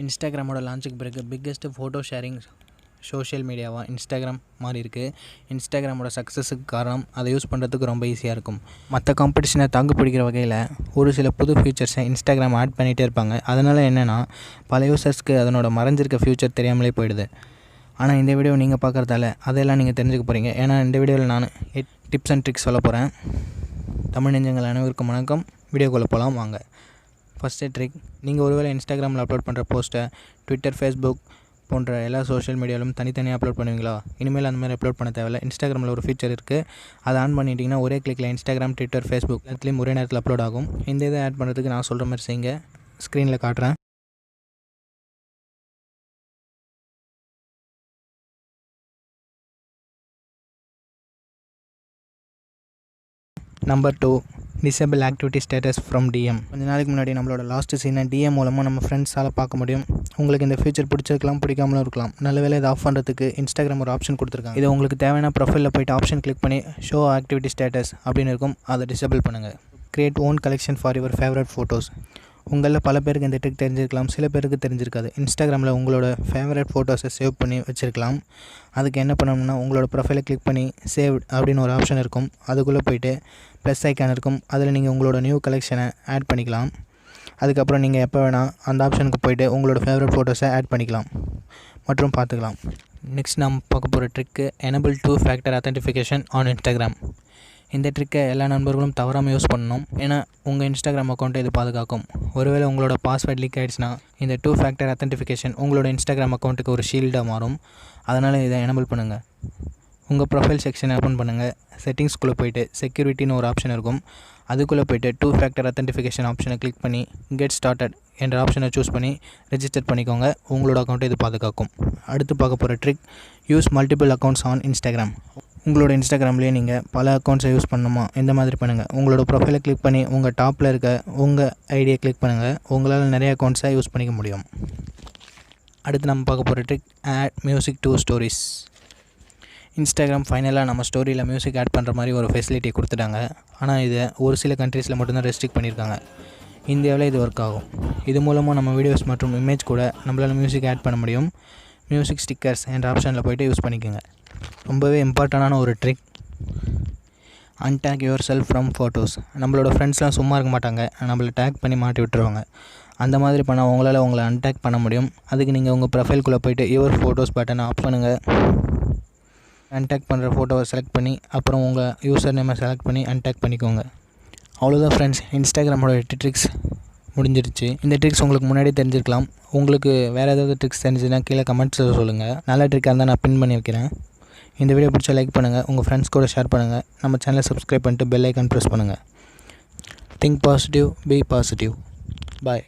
இன்ஸ்டாகிராமோட லான்ச்சுக்கு பிறகு biggest photo sharing social மீடியாவாக இன்ஸ்டாகிராம் மாறி இருக்குது. இன்ஸ்டாகிராமோட சக்ஸஸுக்கு காரணம் அதை யூஸ் பண்ணுறதுக்கு ரொம்ப ஈஸியாக இருக்கும். மற்ற காம்படிஷனை தாக்கு பிடிக்கிற வகையில் ஒரு சில புது ஃபியூச்சர்ஸை இன்ஸ்டாகிராம் ஆட் பண்ணிகிட்டே இருப்பாங்க. அதனால் என்னென்னா பல யூசர்ஸ்க்கு அதனோட மறைஞ்சிருக்க ஃபியூச்சர் தெரியாமலே போயிடுது. ஆனால் இந்த வீடியோ நீங்கள் பார்க்குறதால அதெல்லாம் நீங்கள் தெரிஞ்சுக்க போகிறீங்க. ஏன்னா இந்த வீடியோவில் நான் 8 டிப்ஸ் அண்ட் ட்ரிக்ஸ் சொல்ல போகிறேன். தமிழ் நெஞ்சங்கள் அனைவருக்கும் வணக்கம். வீடியோக்குள்ளே போகலாம் வாங்க. ஃபஸ்ட்டு ட்ரிக், நீங்கள் ஒருவேளை இன்ஸ்டாகிராமில் அப்லோட் பண்ணுற போஸ்ட்டை ட்விட்டர், ஃபேஸ்புக் போன்ற எல்லா சோஷியல் மீடியாவிலும் தனித்தனியாக அப்லோட் பண்ணுவீங்களா? இனிமேல் அந்த மாதிரி அப்லோட் பண்ண தேவையில்லை. இன்ஸ்டாகிராமில் ஒரு ஃபீச்சர் இருக்குது. அதை ஆன் பண்ணிட்டீங்கன்னா ஒரே கிளிக்கில் இன்ஸ்டாகிராம், ட்விட்டர், ஃபேஸ்புக் எல்லாத்துலேயும் ஒரே நேரத்தில் அப்லோட் ஆகும். இந்த இதை ஆட் பண்ணுறதுக்கு நான் சொல்கிற மாதிரி செய்யுங்க. ஸ்க்ரீனில் காட்டுறேன். Number 2, disable activity status from DM. கொஞ்ச நாளைக்கு முன்னாடி நம்மளோட லாஸ்ட் சீனை டிஎம் மூலமாக நம்ம ஃப்ரெண்ட்ஸால் பார்க்க முடியும். உங்களுக்கு இந்த ஃபீச்சர் பிடிச்சிருக்கலாம், பிடிக்காமலும் இருக்கலாம். நல்ல வேலை இதை ஆஃப் பண்ணுறதுக்கு இன்ஸ்டாகிராம் ஒரு ஆப்ஷன் கொடுத்துருக்காங்க. இது உங்களுக்கு தேவையான ப்ரொஃபைலில் போய்ட்டு ஆப்ஷன் கிளிக் பண்ணி ஷோ ஆக்டிவிட்டி ஸ்டேட்டஸ் அப்படின்னு இருக்கும். அதை டிசேபிள் பண்ணுங்கள். Create own collection for your favourite photos. உங்களில் பல பேருக்கு இந்த ட்ரிக் தெரிஞ்சிருக்கலாம், சில பேருக்கு தெரிஞ்சிருக்காது. இன்ஸ்டாகிராமில் உங்களோட ஃபேவரட் ஃபோட்டோஸை சேவ் பண்ணி வச்சுருக்கலாம். அதுக்கு என்ன பண்ணணும்னா உங்களோட ப்ரொஃபைலை கிளிக் பண்ணி சேவ்ட் அப்படின்னு ஒரு ஆப்ஷன் இருக்கும். அதுக்குள்ளே போய்ட்டு ப்ளஸ் ஐக்கான் இருக்கும். அதில் நீங்கள் உங்களோட நியூ கலெக்ஷனை ஆட் பண்ணிக்கலாம். அதுக்கப்புறம் நீங்கள் எப்போ வேணால் அந்த ஆப்ஷனுக்கு போய்ட்டு உங்களோட ஃபேவரட் ஃபோட்டோஸை ஆட் பண்ணிக்கலாம் மற்றும் பார்த்துக்கலாம். நெக்ஸ்ட் நம்ம பார்க்க போகிற trick, enable 2 factor authentication on Instagram. இந்த ட்ரிக்கை எல்லா நண்பர்களும் தவறாமல் யூஸ் பண்ணணும். ஏன்னா உங்கள் இன்ஸ்டாகிராம் அக்கௌண்ட்டை இது பாதுகாக்கும். ஒருவேளை உங்களோட பாஸ்வேர்ட் லீக் ஆகிடுச்சுன்னா இந்த 2 ஃபேக்டர் ஆத்தென்டிஃபிகேஷன் உங்களோட இன்ஸ்டாகிராம் அக்கௌண்ட்டுக்கு ஒரு ஷீல்டாக மாறும். அதனால் இதை எனேபிள் பண்ணுங்கள். உங்கள் ப்ரொஃபைல் செக்ஷனை ஓப்பன் பண்ணுங்கள். செட்டிங்ஸ்குள்ளே போய்ட்டு செக்யூரிட்டின்னு ஒரு ஆப்ஷன் இருக்கும். அதுக்குள்ளே போய்ட்டு 2 ஃபேக்டர் ஆத்தென்டிஃபிகேஷன் ஆப்ஷனை கிளிக் பண்ணி கெட் ஸ்டார்டட் என்ற ஆப்ஷனை சூஸ் பண்ணி ரெஜிஸ்டர் பண்ணிக்கோங்க. உங்களோட அக்கௌண்ட்டை இது பாதுகாக்கும். அடுத்து பார்க்க போகிற trick, use multiple accounts on Instagram. உங்களோட இன்ஸ்டாகிராம்லேயே நீங்கள் பல அக்கௌண்ட்ஸை யூஸ் பண்ணணுமா? இந்த மாதிரி பண்ணுங்கள். உங்களோட ப்ரொஃபைலை கிளிக் பண்ணி உங்கள் டாப்பில் இருக்க உங்கள் ஐடியை கிளிக் பண்ணுங்கள். உங்களால் நிறைய அக்கௌண்ட்ஸை யூஸ் பண்ணிக்க முடியும். அடுத்து நம்ம பார்க்க போகிற trick, add music to stories. Instagram ஃபைனலாக நம்ம ஸ்டோரியில் மியூசிக் ஆட் பண்ணுற மாதிரி ஒரு ஃபெசிலிட்டி கொடுத்துட்டாங்க. ஆனால் இதை ஒரு சில கண்ட்ரீஸில் மட்டும்தான் ரெஸ்ட்ரிக்ட் பண்ணியிருக்காங்க. இந்தியாவில் இது ஒர்க் ஆகும். இது மூலமாக நம்ம வீடியோஸ் மற்றும் இமேஜ் கூட நம்மளால் மியூசிக் ஆட் பண்ண முடியும். மியூசிக் ஸ்டிக்கர்ஸ் என்ற ஆப்ஷனில் போய்ட்டு யூஸ் பண்ணிக்கோங்க. ரொம்பவே இம்பார்ட்டண்டான ஒரு trick, untag yourself from photos. நம்மளோட ஃப்ரெண்ட்ஸ்லாம் சும்மா இருக்க மாட்டாங்க, நம்மளை டேக் பண்ணி மாட்டி விட்டுருவாங்க. அந்த மாதிரி பண்ணால் உங்களால் உங்களை அன்டேக் பண்ண முடியும். அதுக்கு நீங்கள் உங்கள் ப்ரொஃபைல்குள்ளே போய்ட்டு யுவர் ஃபோட்டோஸ் பட்டனை ஆஃப் பண்ணுங்கள். அன்டேக் பண்ணுற ஃபோட்டோவை செலக்ட் பண்ணி அப்புறம் உங்கள் யூசர் நேமை செலக்ட் பண்ணி அன்டேக் பண்ணிக்கோங்க. அவ்வளோதான் ஃப்ரெண்ட்ஸ், இன்ஸ்டாகிராமோட 8 ட்ரிக்ஸ் முடிஞ்சிருச்சு. இந்த ட்ரிக்ஸ் உங்களுக்கு முன்னாடி தெரிஞ்சிருக்கலாம். உங்களுக்கு வேறு ஏதாவது ட்ரிக்ஸ் தெரிஞ்சுன்னா கீழே கமெண்ட்ஸில் சொல்லுங்கள். நல்ல ட்ரிக்காக இருந்தால் நான் பின் பண்ணி வைக்கிறேன். இந்த வீடியோ பிடிச்சா லைக் பண்ணுங்கள், உங்கள் ஃப்ரெண்ட்ஸ் கூட ஷேர் பண்ணுங்கள். நம்ம சேனலை சப்ஸ்கிரைப் பண்ணிட்டு பெல் ஐக்கான் ப்ரெஸ் பண்ணுங்கள். Think positive, be positive. Bye.